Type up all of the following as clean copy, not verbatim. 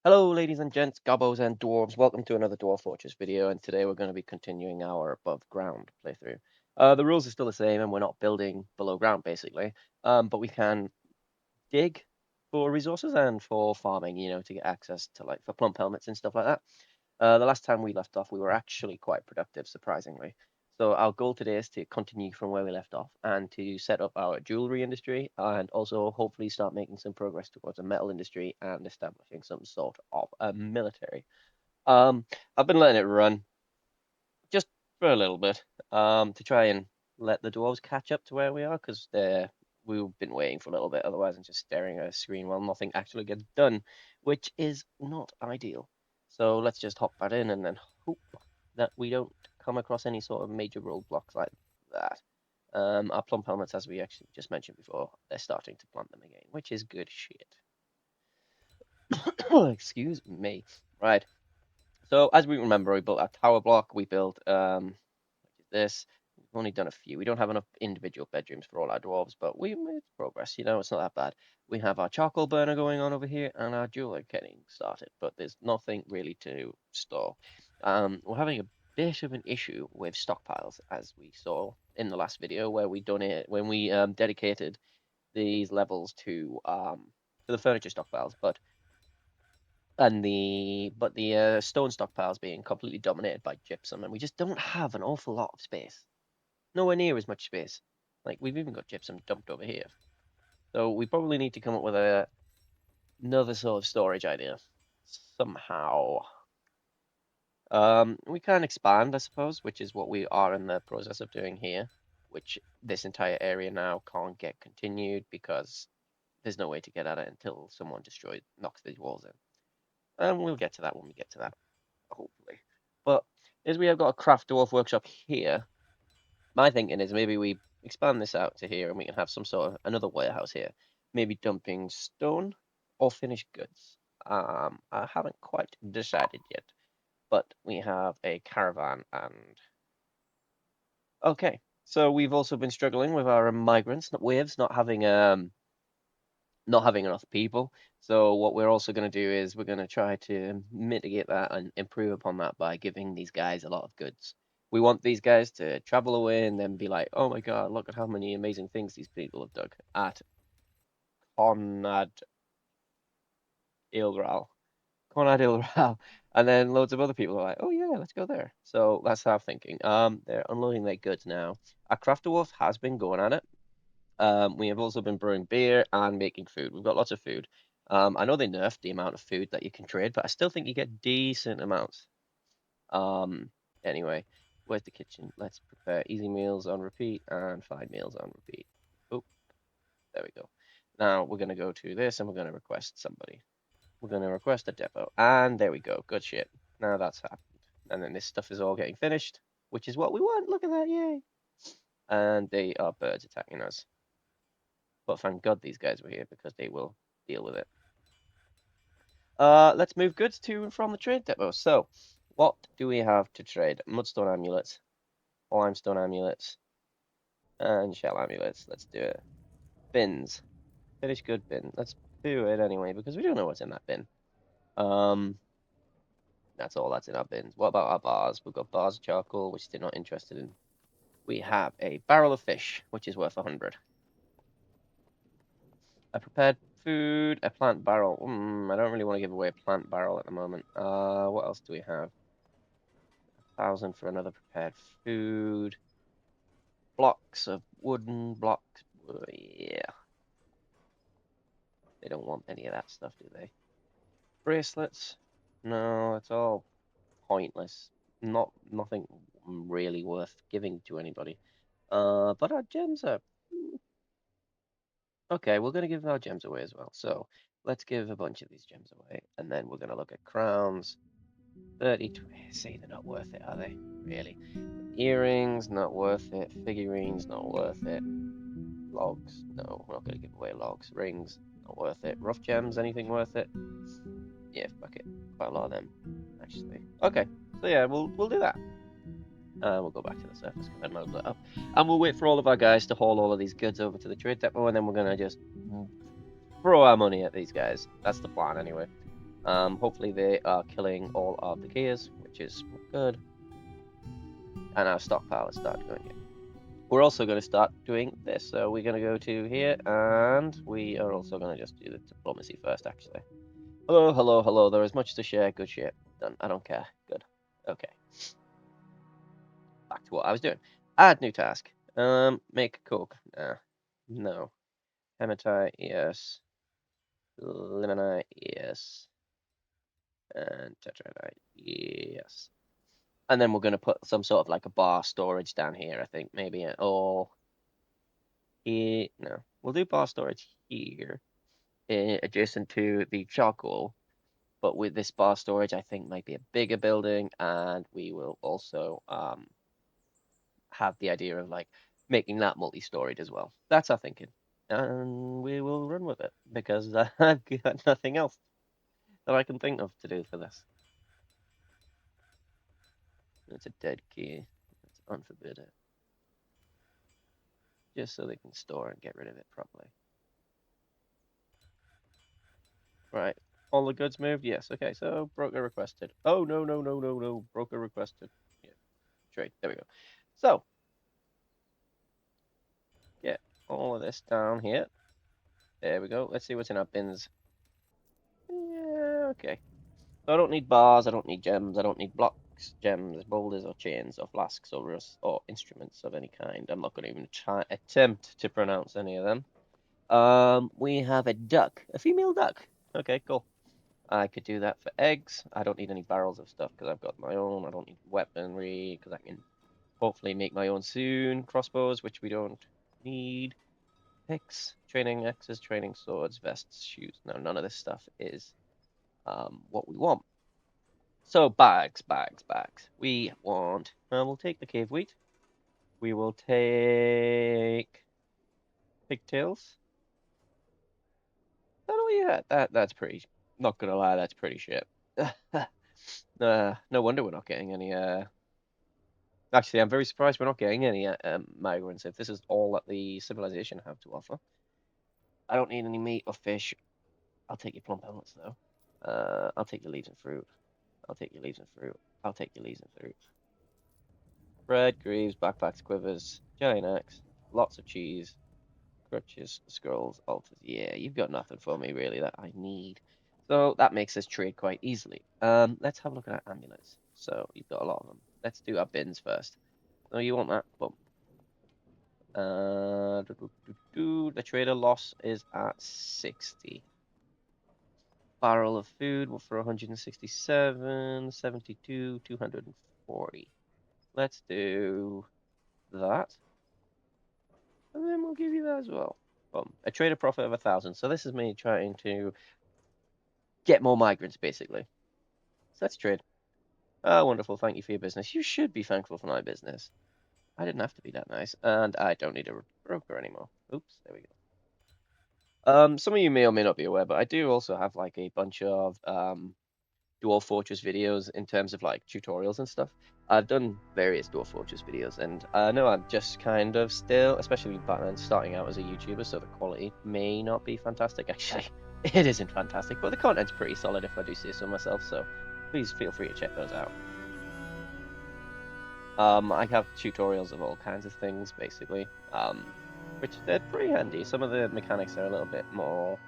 Hello, ladies and gents, gobbos and dwarves. Welcome to another Dwarf Fortress video, and today we're going to be continuing our above ground playthrough. The rules are still the same, and we're not building below ground, basically. But we can dig for resources and for farming, to get access to, for plump helmets and stuff like that. The last time we left off, we were actually quite productive, surprisingly. So our goal today is to continue from where we left off and to set up our jewelry industry and also hopefully start making some progress towards a metal industry and establishing some sort of a military. I've been letting it run just for a little bit to try and let the dwarves catch up to where we are because we've been waiting for a little bit. Otherwise, I'm just staring at a screen while nothing actually gets done, which is not ideal. So let's just hop right in and then hope that we don't come across any sort of major roadblocks like that. Our plump helmets, as we actually just mentioned before, they're starting to plant them again, which is good shit. Excuse me. Right. So as we remember, we built our tower block. We built this. We've only done a few. We don't have enough individual bedrooms for all our dwarves, but we made progress. It's not that bad. We have our charcoal burner going on over here and our jeweler getting started, but there's nothing really to store. We're having a bit of an issue with stockpiles, as we saw in the last video where we dedicated these levels to the furniture stockpiles, but the stone stockpiles being completely dominated by gypsum, and we just don't have an awful lot of space. Nowhere near as much space. Like we've even got gypsum dumped over here. So we probably need to come up with another sort of storage idea somehow. We can expand, I suppose, which is what we are in the process of doing here, which this entire area now can't get continued because there's no way to get at it until someone knocks these walls in. And we'll get to that when we get to that, hopefully. But as we have got a craft dwarf workshop here, my thinking is maybe we expand this out to here and we can have some sort of another warehouse here, maybe dumping stone or finished goods. I haven't quite decided yet, but we have a caravan and okay. So we've also been struggling with our migrants, not waves, not having enough people. So what we're also going to do is we're going to try to mitigate that and improve upon that by giving these guys a lot of goods. We want these guys to travel away and then be like, oh my God, look at how many amazing things these people have dug at Conrad Ilral. Conrad Ilral. And then loads of other people are like, oh yeah, let's go there. So that's our thinking. They're unloading their goods now. Our crafter wolf has been going at it. We have also been brewing beer and making food. We've got lots of food. I know they nerfed the amount of food that you can trade, but I still think you get decent amounts. Anyway, where's the kitchen? Let's prepare easy meals on repeat and 5 meals on repeat. Oh, there we go. Now we're gonna go to this and we're gonna request somebody. We're gonna request a depot, and there we go. Good shit. Now that's happened. And then this stuff is all getting finished, which is what we want. Look at that, yay! And they are birds attacking us. But thank God these guys were here because they will deal with it. Let's move goods to and from the trade depot. So, what do we have to trade? Mudstone amulets, limestone amulets, and shell amulets. Let's do it. Bins. Finish good bin. Let's do it anyway because we don't know what's in that bin. Um, that's all that's in our bins. What about our bars? We've got bars of charcoal, which they're not interested in. We have a barrel of fish, which is worth 100. A prepared food, a plant barrel. I don't really want to give away a plant barrel at the moment. What else do we have? 1,000 for another prepared food. Blocks of wooden blocks. Yeah. They don't want any of that stuff, do they? Bracelets. No, it's all pointless. Nothing really worth giving to anybody. But our gems are okay. We're gonna give our gems away as well. So let's give a bunch of these gems away, and then we're gonna look at crowns. 30, say they're not worth it, are they? Really? Earrings, not worth it. Figurines, not worth it. Logs, no, we're not going to give away logs. Rings, not worth it. Rough gems, anything worth it? Yeah, fuck it. Quite a lot of them, actually. Okay, so yeah, we'll do that. We'll go back to the surface, go ahead and load that up. And we'll wait for all of our guys to haul all of these goods over to the trade depot, and then we're going to just throw our money at these guys. That's the plan, anyway. Hopefully they are killing all of the gears, which is good. And our stockpile has started going in. We're also going to start doing this. So we're going to go to here, and we are also going to just do the diplomacy first, actually. Hello, hello, hello. There is much to share. Good shit. Done. I don't care. Good. Okay. Back to what I was doing. Add new task. Make coke. No. Hematite, yes. Limonite, yes. And tetradite, yes. And then we're going to put some sort of like a bar storage down here, I think, maybe. Or here. No. We'll do bar storage here, adjacent to the charcoal. But with this bar storage, I think might be a bigger building, and we will also have the idea of like making that multi-storied as well. That's our thinking, and we will run with it because I've got nothing else that I can think of to do for this. It's a dead key. Let's unforbid it, just so they can store and get rid of it properly. Right. All the goods moved? Yes. Okay, so broker requested. Oh, no, no, no, no, no. Broker requested. Yeah, trade. There we go. So, get all of this down here. There we go. Let's see what's in our bins. Yeah, okay. So I don't need bars, I don't need gems, I don't need blocks, gems, boulders, or chains, or flasks, or rust, or instruments of any kind. I'm not going to even try attempt to pronounce any of them. We have a duck, a female duck. Okay, cool. I could do that for eggs. I don't need any barrels of stuff because I've got my own. I don't need weaponry because I can hopefully make my own soon. Crossbows, which we don't need. Picks, training axes, training swords, vests, shoes. No, none of this stuff is what we want. So bags, bags, bags. We want. We'll take the cave wheat. We will take pigtails. Oh yeah, that's pretty. Not gonna lie, that's pretty shit. No wonder we're not getting any. Actually, I'm very surprised we're not getting any migrants if this is all that the civilization have to offer. I don't need any meat or fish. I'll take your plum pellets though. I'll take your leaves and fruit. I'll take your leaves and fruit. I'll take your leaves and fruit. Bread, greaves, backpacks, quivers, giant axe, lots of cheese, crutches, scrolls, altars. Yeah, you've got nothing for me really that I need. So that makes us trade quite easily. Let's have a look at our amulets. So you've got a lot of them. Let's do our bins first. Oh, you want that? Boom. The trader loss is at 60. Barrel of food for 167, 72, 240. Let's do that. And then we'll give you that as well. Boom. A trader profit of 1,000. So this is me trying to get more migrants, basically. So let's trade. Oh, wonderful. Thank you for your business. You should be thankful for my business. I didn't have to be that nice. And I don't need a broker anymore. Oops, there we go. Some of you may or may not be aware, but I do also have like a bunch of Dwarf Fortress videos in terms of like tutorials and stuff. I've done various Dwarf Fortress videos, and I know I'm just kind of still, especially Batman, starting out as a YouTuber, so the quality may not be fantastic. Actually, it isn't fantastic, but the content's pretty solid if I do say so myself, so please feel free to check those out. I have tutorials of all kinds of things, basically, which they're pretty handy. Some of the mechanics are a little bit more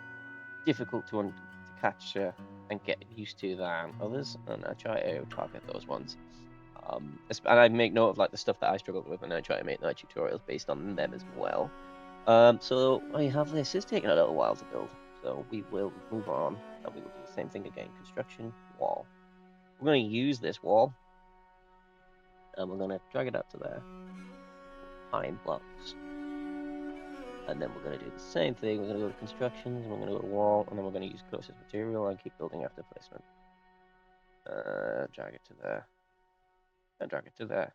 difficult to catch and get used to than others, and I try to target those ones. And I make note of like the stuff that I struggled with, and I try to make my tutorials based on them as well. So I have this. It's taken a little while to build, so we will move on, and we will do the same thing again. Construction wall. We're going to use this wall, and we're going to drag it up to there. Pine blocks. And then we're going to do the same thing. We're going to go to constructions, and we're going to go to wall, and then we're going to use closest material and keep building after placement. Drag it to there. And drag it to there.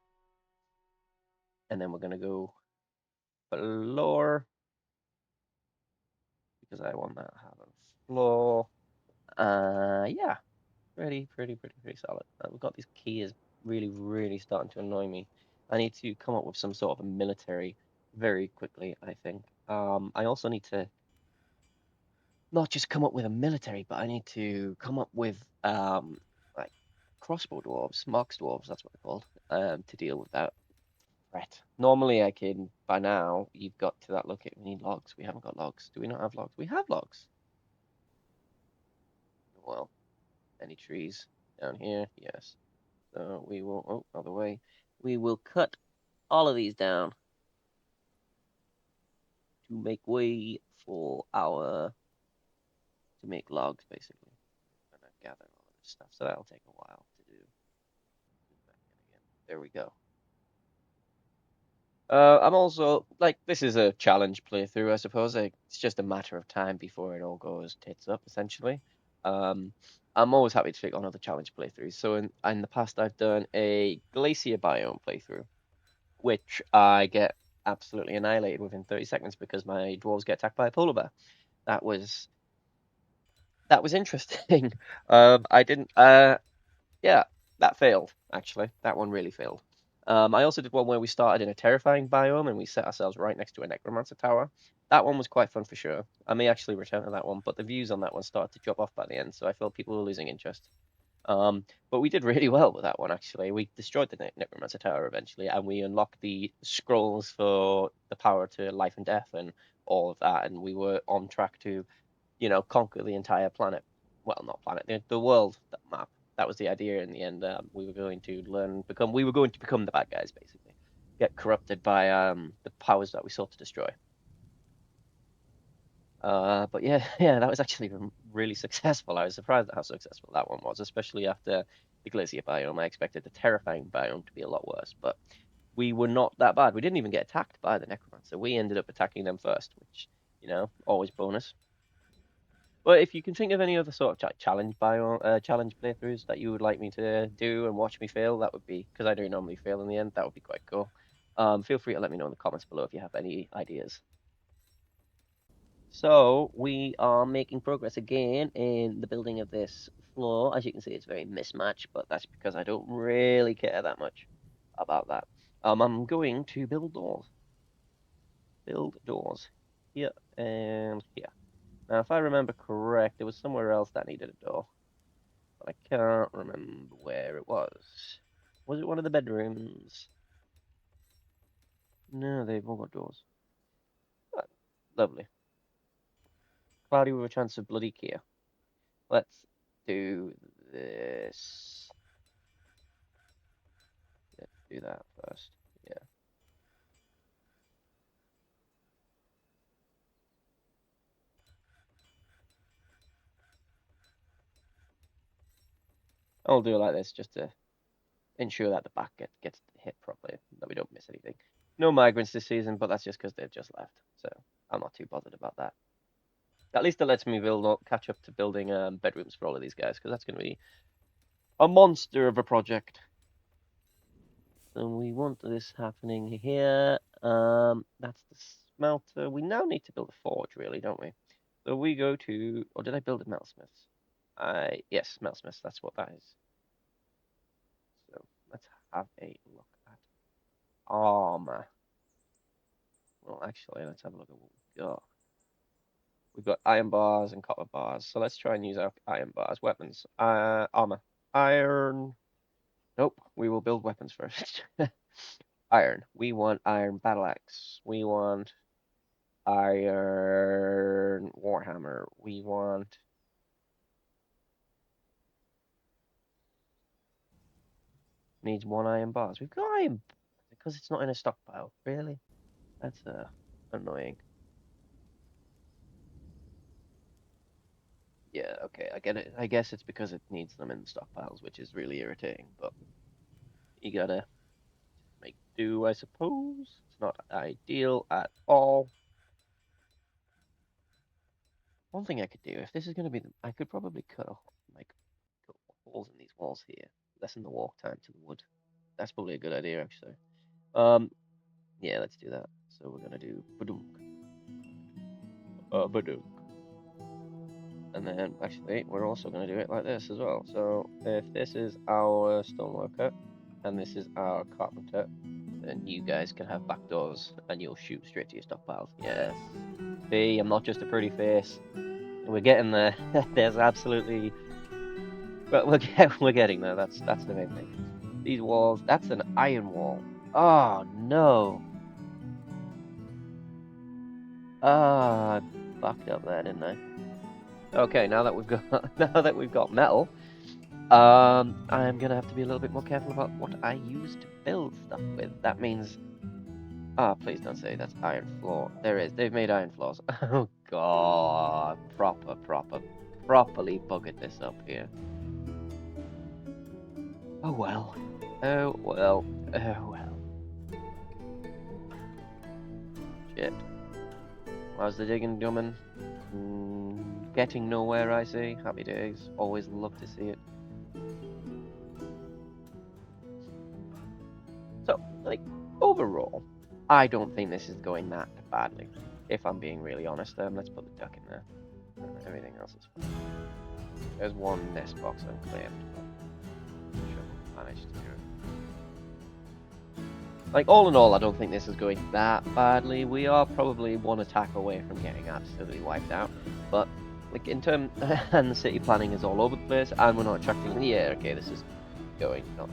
And then we're going to go floor, because I want that to have a floor. Yeah, pretty solid. We've got these keys really starting to annoy me. I need to come up with some sort of a military very quickly, I think. I also need to not just come up with a military, but I need to come up with like crossbow dwarves, marks dwarves, that's what they're called, to deal with that threat. Normally I can by now you've got to that look at we need logs. We haven't got logs. Do we not have logs? We have logs. Well, any trees down here? Yes. So we will other way. We will cut all of these down to make way for our to make logs basically. And I gather all of this stuff. So that'll take a while to do. Back in again. There we go. I'm also like this is a challenge playthrough, I suppose. Like, it's just a matter of time before it all goes tits up, essentially. Um, I'm always happy to take on other challenge playthroughs. So in the past, I've done a glacier biome playthrough, which I get absolutely annihilated within 30 seconds because my dwarves get attacked by a polar bear. That was that was interesting. I didn't. Yeah, that failed, actually. That one really failed. I also did one where we started in a terrifying biome and we set ourselves right next to a necromancer tower. That one was quite fun for sure. I may actually return to that one, but the views on that one started to drop off by the end, so I felt people were losing interest. But we did really well with that one, actually. We destroyed the necromancer tower eventually, and we unlocked the scrolls for the power to life and death and all of that, and we were on track to conquer the entire planet. Well, not planet, the world that map. That was the idea in the end. We were going to we were going to become the bad guys, basically. Get corrupted by the powers that we sought to destroy. But yeah, yeah, that was actually really successful. I was surprised at how successful that one was, especially after the glacier biome. I expected the terrifying biome to be a lot worse, but we were not that bad. We didn't even get attacked by the necromancer. We ended up attacking them first, which, always bonus. But if you can think of any other sort of challenge playthroughs that you would like me to do and watch me fail, that would be because I do normally fail in the end. That would be quite cool. Feel free to let me know in the comments below if you have any ideas. So we are making progress again in the building of this floor. As you can see, it's very mismatched, but that's because I don't really care that much about that. I'm going to build doors. Build doors here and here. Now, if I remember correct, there was somewhere else that needed a door. But I can't remember where it was. Was it one of the bedrooms? No, they've all got doors. Ah, lovely. Cloudy with a chance of bloody Kia. Let's do this. Let's do that first. Yeah. I'll do it like this just to ensure that the back gets hit properly, that we don't miss anything. No migrants this season, but that's just because they've just left. So I'm not too bothered about that. At least it lets me catch up to building bedrooms for all of these guys, because that's going to be a monster of a project. So we want this happening here. That's the smelter. We now need to build a forge, really, don't we? So we go to, or did I build a metalsmith? Yes, metalsmith. That's what that is. So let's have a look at armor. Well, actually, let's have a look at what we've got. We've got iron bars and copper bars. So let's try and use our iron bars. Weapons. Armor. Iron. Nope. We will build weapons first. Iron. We want iron battle axe. We want iron warhammer. We want needs one iron bars. We've got iron because it's not in a stockpile. Really? That's annoying. Yeah, okay, I get it. I guess it's because it needs them in the stockpiles, which is really irritating, but you gotta make do, I suppose. It's not ideal at all. One thing I could do, if this is gonna be, I could probably like cut holes in these walls here, lessen the walk time to the wood. That's probably a good idea, actually. Um, yeah, let's do that. So we're gonna do badunk, badunk, and then actually we're also gonna do it like this as well. So if this is our stoneworker and this is our carpenter, then you guys can have back doors and you'll shoot straight to your stockpiles. Yes. See, I'm not just a pretty face. We're getting there. There's absolutely, but we're getting there. That's the main thing. These walls. That's an iron wall. Oh no. Ah, I fucked up there, didn't I? Okay, now that we've got now that we've got metal, I'm gonna have to be a little bit more careful about what I use to build stuff with. That means, please don't say that's iron floor. There is. They've made iron floors. Oh God, properly buggered this up here. Oh well. Oh well. Oh well. Shit. How's the digging coming? Getting nowhere, I say. Happy days. Always love to see it. So, like, overall, I don't think this is going that badly. If I'm being really honest, let's put the duck in there. Everything else is fine. There's one nest box unclaimed, but I'm sure we'll manage to do it. Like, all in all, I don't think this is going that badly. We are probably one attack away from getting absolutely wiped out. But, like, in terms... and the city planning is all over the place, and we're not attracting... Yeah, okay, this is going not...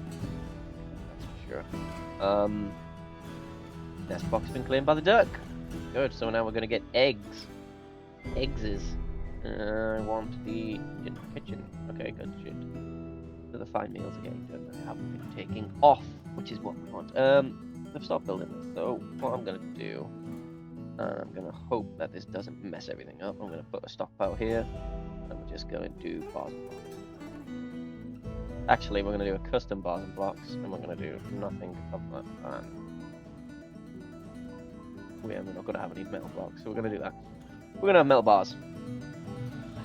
That's for sure. Nest box has been claimed by the duck. Good, so now we're going to get eggs. Eggses. I want the kitchen. Okay, good shit. So the fine meals are getting done. They haven't been taking off, which is what we want. Let's start building this. So what I'm gonna do, I'm gonna hope that this doesn't mess everything up. I'm gonna put a stockpile here, and we're just going to do bars and blocks. Actually, we're gonna do a custom bars and blocks, and we're gonna do nothing of that. We're not gonna have any metal blocks, so we're gonna do that. We're gonna have metal bars.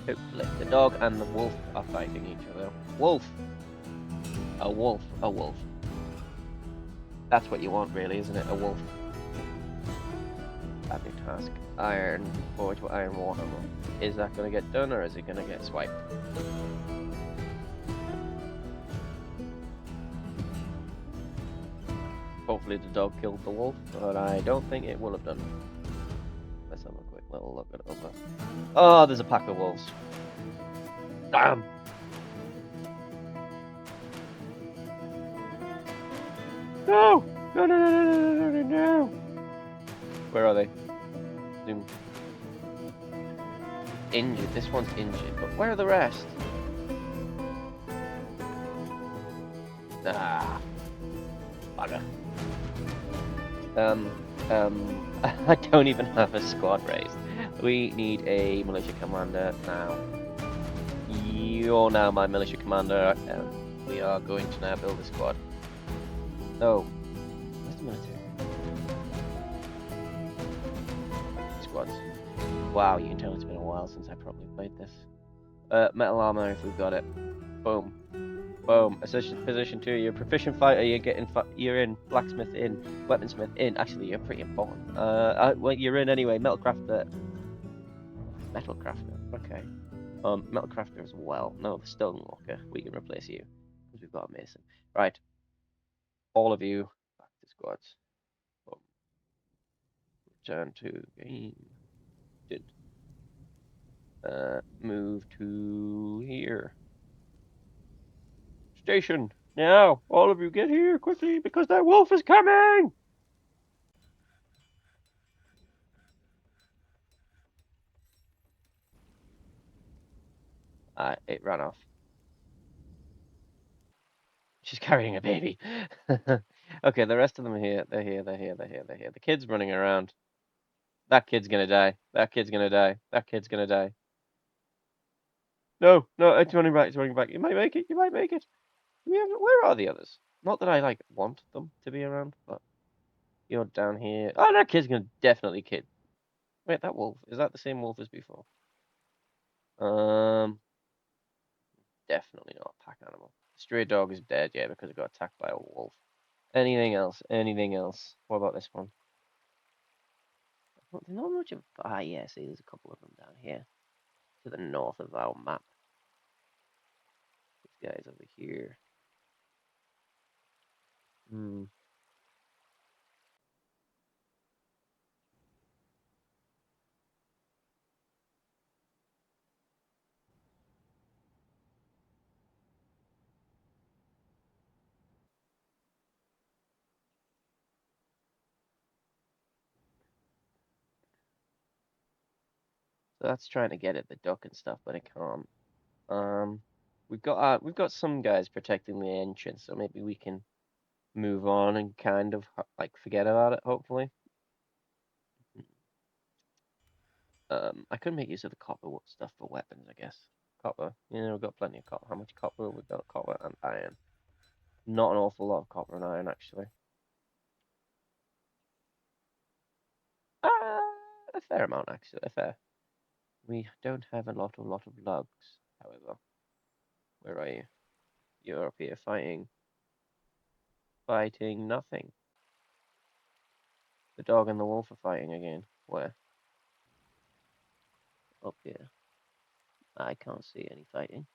Hopefully, the dog and the wolf are fighting each other. Wolf. A wolf. A wolf. That's what you want, really, isn't it? A wolf. Add new task. Iron. Forge with iron water. Is that going to get done, or is it going to get swiped? Hopefully the dog killed the wolf, but I don't think it will have done. Let's have a quick little look at it over. Oh, there's a pack of wolves. Damn! No! No, no, no, no, no, no, no! Where are they? Zoom. Injured. This one's injured, but where are the rest? Ah. Bugger. I don't even have a squad raised. We need a militia commander now. You're now my militia commander, and we are going to now build a squad. Oh, where's the military? Squads. Wow, you can tell it's been a while since I probably played this. Metal armor if we've got it. Boom. Boom. Position 2. You're a proficient fighter. You're in blacksmith in, weaponsmith in. Actually, you're pretty important. Well, you're in anyway. Metal crafter. Okay. Metal crafter as well. No, the stone walker. We can replace you because we've got a mason. Right. All of you back to squads. Boom. Return to game. Did. Move to here. Station. Now, all of you get here quickly because that wolf is coming! It ran off. She's carrying a baby. Okay, the rest of them are here. They're here. The kid's running around. That kid's gonna die. That kid's gonna die. No, no, it's running back. You might make it. Where are the others? Not that I, like, want them to be around, but you're down here. Oh, that kid's gonna definitely kid. Wait, that wolf. Is that the same wolf as before? Definitely not a pack animal. Stray dog is dead, yeah, because it got attacked by a wolf. Anything else? What about this one? There's not much of... yeah, see, there's a couple of them down here. To the north of our map. These guys over here. So that's trying to get at the duck and stuff, but it can't. Um, we've got some guys protecting the entrance, so maybe we can move on and kind of like forget about it, hopefully. I could make use of the copper stuff for weapons, I guess. Copper, we've got plenty of copper. How much copper? We've got copper and iron. Not an awful lot of copper and iron, actually. A fair amount, actually. A fair. We don't have a lot of lugs, however. Where are you? You're up here fighting. Fighting nothing. The dog and the wolf are fighting again. Where? Up here. I can't see any fighting.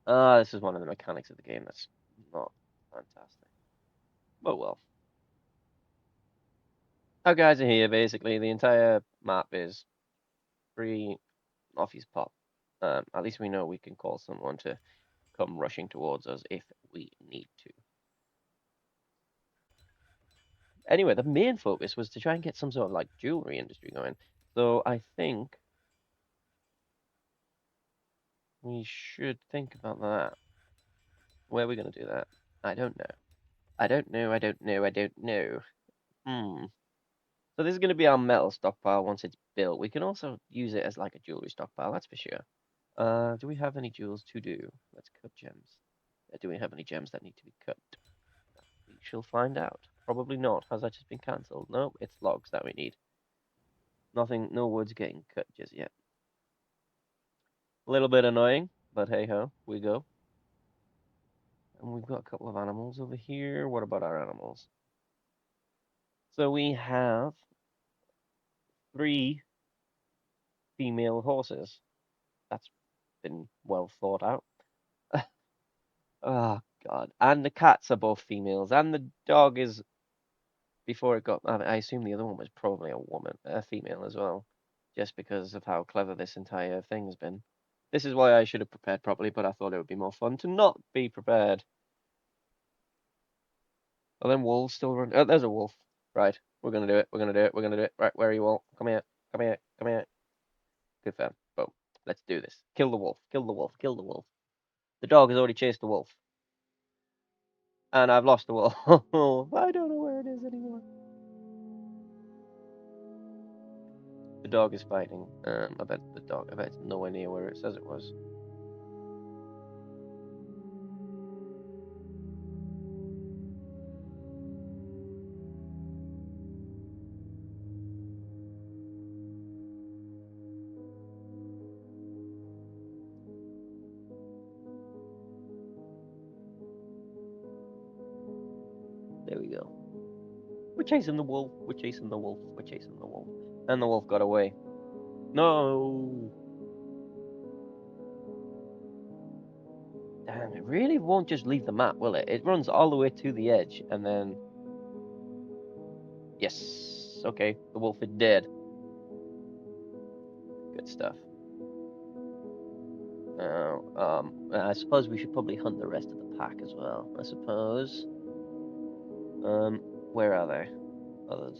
This is one of the mechanics of the game that's not fantastic. But well. Our guys are here, basically. The entire map is free off his pop. At least we know we can call someone to come rushing towards us if we need to. Anyway, the main focus was to try and get some sort of like jewelry industry going. So I think we should think about that. Where are we going to do that? I don't know. I don't know. I don't know. I don't know. Hmm. So this is going to be our metal stockpile once it's built. We can also use it as like a jewelry stockpile, that's for sure. Do we have any jewels to do? Let's cut gems. Do we have any gems that need to be cut? We shall find out. Probably not. Has that just been cancelled? No, it's logs that we need. Nothing, no wood's getting cut just yet. A little bit annoying, but hey ho, we go. And we've got a couple of animals over here. What about our animals? So we have 3 female horses. That's been well thought out. Oh God! And the cats are both females, and the dog is before it got. I assume the other one was probably a woman, a female as well, just because of how clever this entire thing has been. This is why I should have prepared properly, but I thought it would be more fun to not be prepared. Oh, then wolves still run. Oh, there's a wolf. Right, we're gonna do it. We're gonna do it. We're gonna do it. Right, where are you all? Come here. Come here. Come here. Good fam. Boom. Let's do this. Kill the wolf. Kill the wolf. Kill the wolf. The dog has already chased the wolf. And I've lost the wolf. I don't know where it is anymore. The dog is fighting. I bet it's nowhere near where it says it was. There we go. We're chasing the wolf. We're chasing the wolf. We're chasing the wolf. And the wolf got away. No. Damn, it really won't just leave the map, will it? It runs all the way to the edge and then. Yes. Okay. The wolf is dead. Good stuff. Now, I suppose we should probably hunt the rest of the pack as well. I suppose. Where are they? Others.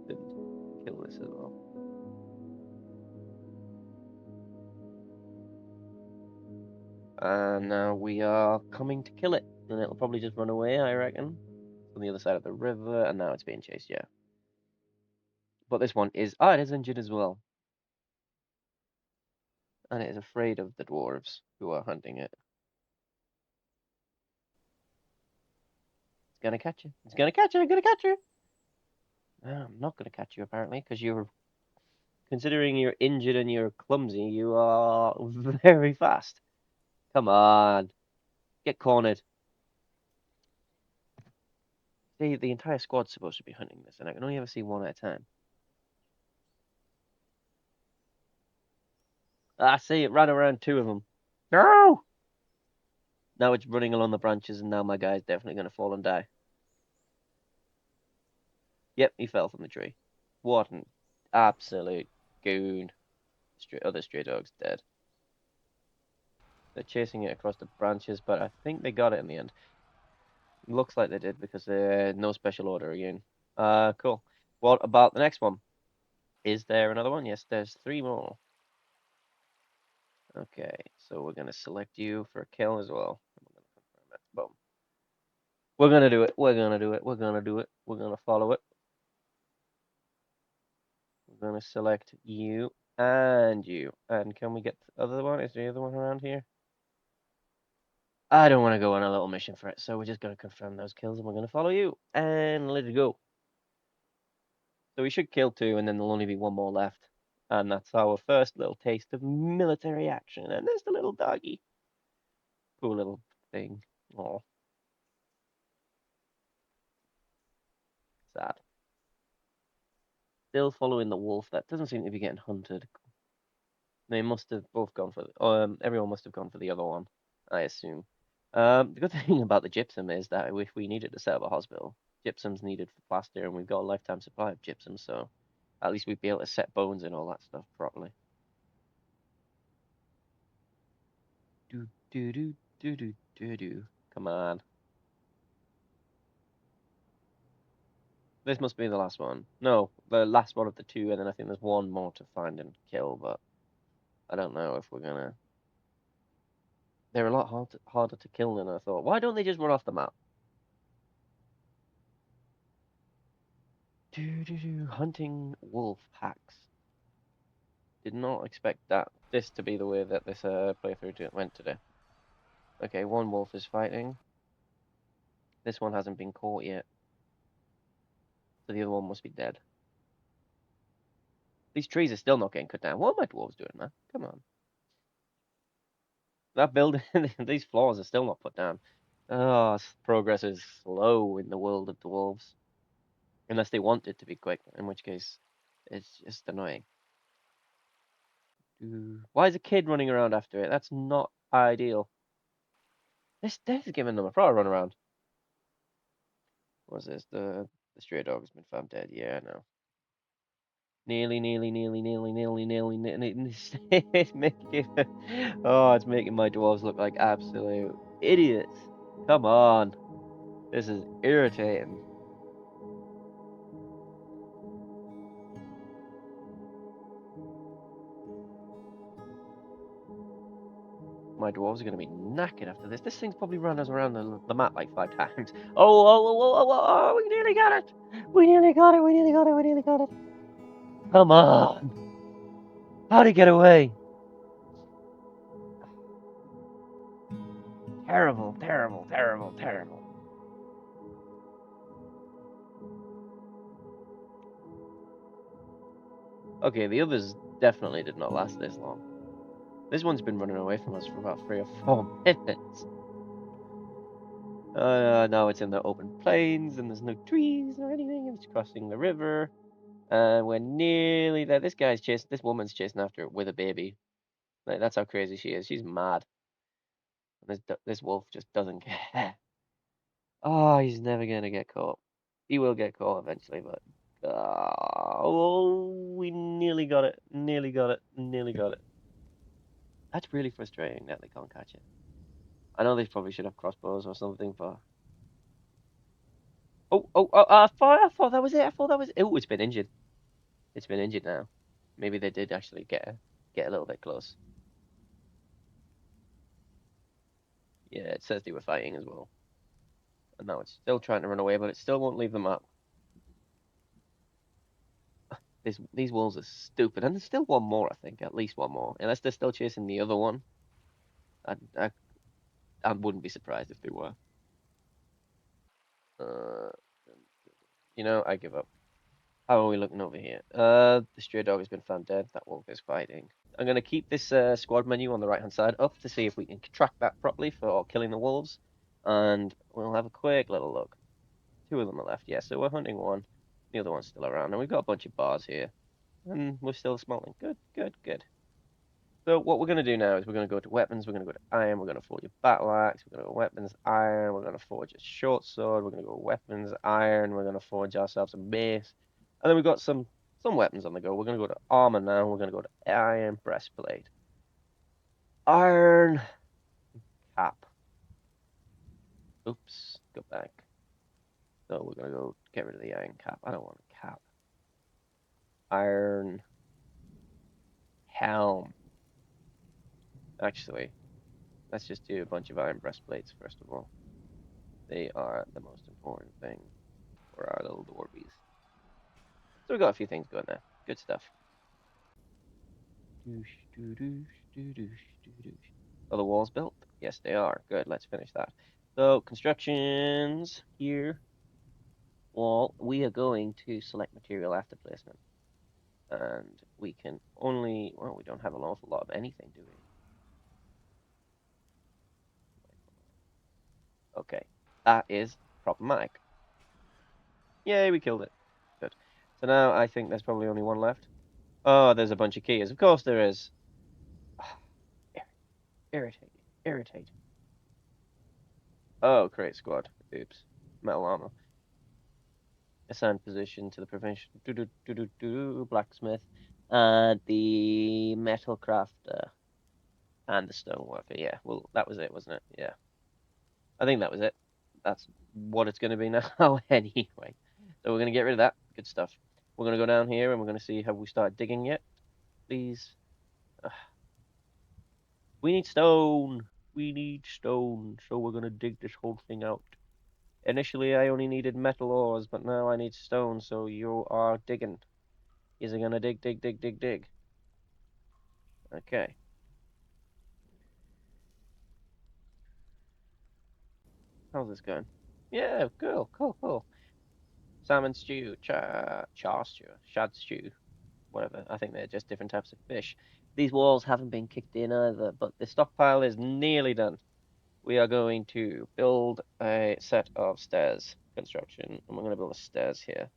Didn't kill this as well. And now we are coming to kill it, and it'll probably just run away, I reckon, on the other side of the river. And now it's being chased, yeah. But this one is, it is injured as well, and it is afraid of the dwarves who are hunting it. It's gonna catch you. It's gonna catch you. I'm gonna catch you. No, I'm not gonna catch you apparently, because you're considering you're injured and you're clumsy. You are very fast. Come on, get cornered. See, the entire squad's supposed to be hunting this, and I can only ever see one at a time. I see it ran around 2 of them. No! Now it's running along the branches, and now my guy's definitely going to fall and die. Yep, he fell from the tree. What an absolute goon. Other stray dog's dead. They're chasing it across the branches, but I think they got it in the end. Looks like they did because no special order again. Cool. What about the next one? Is there another one? Yes, there's three more. Okay, so we're gonna select you for a kill as well. We're gonna confirm it. Boom. We're gonna do it. We're gonna do it. We're gonna do it. We're gonna follow it. We're gonna select you and you. And can we get the other one? Is there the other one around here? I don't want to go on a little mission for it, so we're just gonna confirm those kills and we're gonna follow you and let it go. So we should kill two, and then there'll only be one more left. And that's our first little taste of military action. And there's the little doggy. Cool little thing. Oh, sad. Still following the wolf. That doesn't seem to be getting hunted. They must have both gone for everyone must have gone for the other one, I assume. The good thing about the gypsum is that if we needed to set up a hospital, gypsum's needed for plaster, and we've got a lifetime supply of gypsum, so at least we'd be able to set bones and all that stuff properly. Do do do do do do do. Come on. This must be the last one. No, the last one of the two, and then I think there's one more to find and kill, but I don't know if we're gonna. They're a lot harder to kill than I thought. Why don't they just run off the map? Do do do. Hunting wolf packs. Did not expect this to be the way that this playthrough went today. Okay, one wolf is fighting. This one hasn't been caught yet, so the other one must be dead. These trees are still not getting cut down. What are my dwarves doing, man? Come on. That building, these floors are still not put down. Oh, progress is slow in the world of dwarves. Unless they want it to be quick, in which case it's just annoying. Why is a kid running around after it? That's not ideal. This is giving them a proper run around. What's this? The stray dog has been found dead. Yeah, I know. Nearly. It's making it's making my dwarves look like absolute idiots. Come on. This is irritating. My dwarves are going to be knackered after this. This thing's probably run us around the map like 5 times. Oh, we nearly got it. We nearly got it. We nearly got it. We nearly got it. Come on. How'd he get away? Terrible, terrible, terrible, terrible. Okay, the others definitely did not last this long. This one's been running away from us for about 3 or 4 minutes. Now it's in the open plains and there's no trees or anything. It's crossing the river. And we're nearly there. This woman's chasing after it with a baby. Like, that's how crazy she is. She's mad. This wolf just doesn't care. Oh, he's never gonna get caught. He will get caught eventually, but oh, we nearly got it. Nearly got it. Nearly got it. That's really frustrating that they can't catch it. I know they probably should have crossbows or something, but I thought that was it. I thought that was it. Oh, it's been injured. It's been injured now. Maybe they did actually get a little bit close. Yeah, it says they were fighting as well. And now it's still trying to run away, but it still won't leave the map. These wolves are stupid, and there's still one more, I think, at least one more. Unless they're still chasing the other one, I I, I wouldn't be surprised if they were. Uh, I give up. How are we looking over here? The stray dog has been found dead. That wolf is fighting. I'm gonna keep this squad menu on the right hand side up to see if we can track that properly for killing the wolves, and we'll have a quick little look. Two of them are left, yeah. So we're hunting one. The other one's still around, and we've got a bunch of bars here, and we're still smelting. Good, good, good. So what we're going to do now is we're going to go to weapons, we're going to go to iron, we're going to forge a battle axe, we're going to go weapons, iron, we're going to forge a short sword, we're going to go weapons, iron, we're going to forge ourselves a mace. And then we've got some weapons on the go. We're going to go to armor now, we're going to go to iron breastplate. Iron cap. Oops, go back. So we're going to go get rid of the iron cap. I don't want a cap. Iron helm. Actually, let's just do a bunch of iron breastplates first of all. They are the most important thing for our little dwarvies. So we got a few things going there. Good stuff. Doosh, doo, doosh, doo, doosh, doo, doosh. Are the walls built? Yes, they are. Good. Let's finish that. So constructions here. Wall. We are going to select material after placement, and we can only. Well, we don't have an awful lot of anything, do we? Okay, that is problematic. Yay, we killed it. Good. So now I think there's probably only one left. Oh, there's a bunch of keys. Of course there is. Irritating. Irritating. Oh, create squad. Oops. Metal armor. Assign position to the provincial blacksmith and the metal crafter and the stoneworker. Yeah, well, that was it, wasn't it? Yeah, I think that was it. That's what it's going to be now anyway. So we're going to get rid of that. Good stuff. We're going to go down here and we're going to see have we started digging yet. Please. Ugh. We need stone. We need stone. So we're going to dig this whole thing out. Initially, I only needed metal ores, but now I need stone, so you are digging. Is it gonna dig, dig, dig, dig, dig? Okay. How's this going? Yeah, cool, cool, cool. Salmon stew, char stew, shad stew, whatever. I think they're just different types of fish. These walls haven't been kicked in either, but the stockpile is nearly done. We are going to build a set of stairs construction, and we're going to build a stairs here.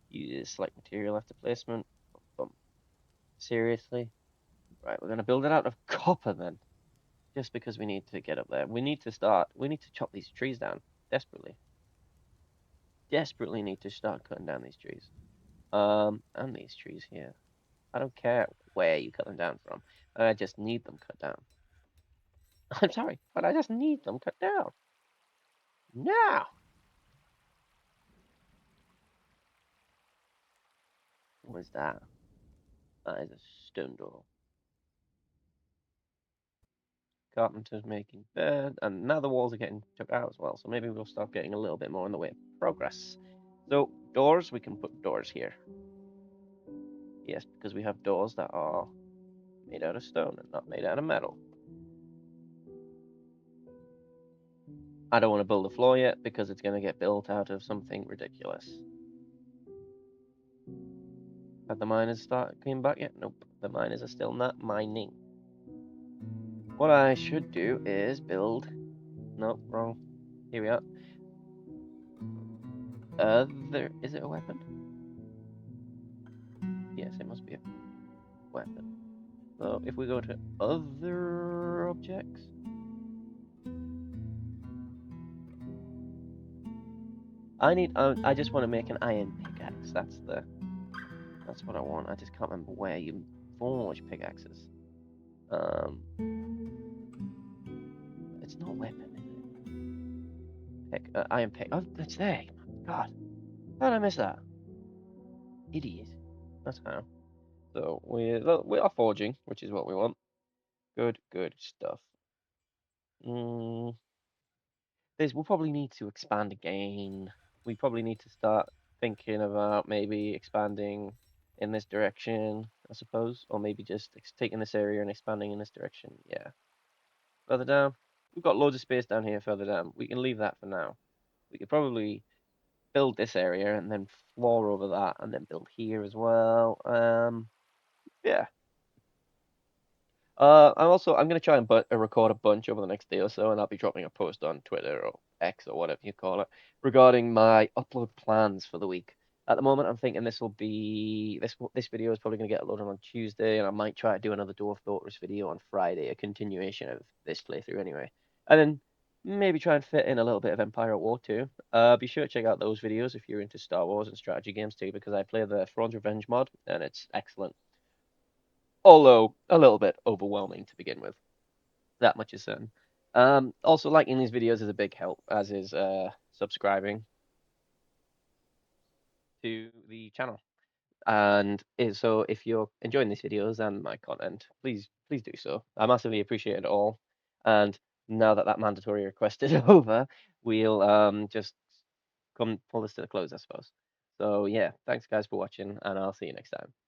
Use select material after placement. Boom. Seriously? Right, we're going to build it out of copper then. Just because we need to get up there. We need to chop these trees down. Desperately. Desperately need to start cutting down these trees. And these trees here. I don't care where you cut them down from. I just need them cut down. I'm sorry, but I just need them cut down. Now! What is that? That is a stone door. Carpenter's making bed, and now the walls are getting took out as well, so maybe we'll start getting a little bit more in the way of progress. So, doors, we can put doors here. Yes, because we have doors that are made out of stone and not made out of metal. I don't want to build a floor yet because it's going to get built out of something ridiculous. Have the miners came back yet? Nope. The miners are still not mining. What I should do is build. Nope, wrong. Here we are. Is it a weapon? Yes, it must be a weapon. So if we go to other objects, I just want to make an iron pickaxe. That's what I want. I just can't remember where you forge pickaxes. It's not weapon, is it? Iron pick. Oh, it's there. God, how did I miss that? Idiot. That's how. So we are forging, which is what we want. Good, good stuff. Mm, we'll probably need to expand again. We probably need to start thinking about maybe expanding in this direction, I suppose, or maybe just taking this area and expanding in this direction. Yeah. Further down, we've got loads of space down here. Further down, we can leave that for now. We could probably build this area and then floor over that, and then build here as well. Yeah, I'm gonna try and record a bunch over the next day or so, and I'll be dropping a post on Twitter or X or whatever you call it regarding my upload plans for the week. At the moment, I'm thinking this video is probably gonna get uploaded on Tuesday, and I might try to do another Dwarf Daughters video on Friday, a continuation of this playthrough anyway, and then maybe try and fit in a little bit of Empire at War too. Be sure to check out those videos if you're into Star Wars and strategy games too, because I play the Thrawn's Revenge mod, and it's excellent, although a little bit overwhelming to begin with. That much is certain. Also, liking these videos is a big help, as is subscribing to the channel. So if you're enjoying these videos and my content, please do so. I massively appreciate it all. And now that that mandatory request is over, we'll just come pull this to a close, I suppose. So yeah, thanks guys for watching, and I'll see you next time.